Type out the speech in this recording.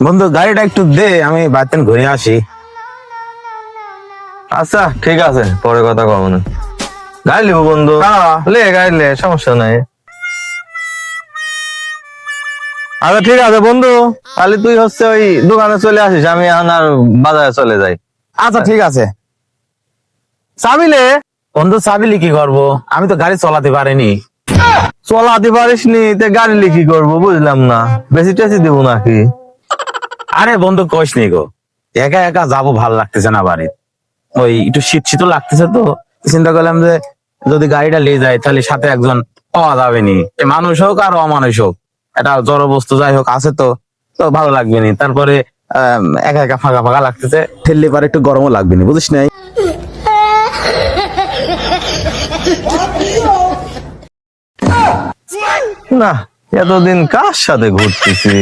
বন্ধু গাড়িটা একটু দে, আমি বাড়িতে ঘুরে আসি। আচ্ছা ঠিক আছে, পরে কথা কব না। গাড়ি লিবো বন্ধু, লে গাড়ি লে, সমস্যা নাই। আচ্ছা ঠিক আছে বন্ধু, তাহলে তুই হচ্ছে ওই দোকানে চলে আসিস, আমি এখন আর বাজারে চলে যাই। আচ্ছা ঠিক আছে। চাবিলে বন্ধু চাবিলি কি করবো, আমি তো গাড়ি চালাতে পারিনি। চলাতে পারিস নি, তে গাড়ি নিয়ে কি করবো বুঝলাম না। বেশি টেসি দেবো নাকি? আরে বন্ধু কইস নি গো, একা একা যাবো, ভাল লাগতেছে না বাড়ি। ওই একটু শীত শীত লাগতেছে তো, চিন্তা করলাম যে যদি গাড়িটা নিয়ে যায় তাহলে সাথে একজন পাওয়া যাবে নি, এ মানুষ হোক আর অমানুষ হোক, এটা জড় বস্তু যাই হোক আছে তো, তো ভালো লাগবে নি। তারপরে একা একা ফাঁকা ফাঁকা লাগতেছে, ঠেললে পারে একটু গরমও লাগবে নি, বুঝিস নাই। না, এতদিন কার সাথে ঘুরতেছি?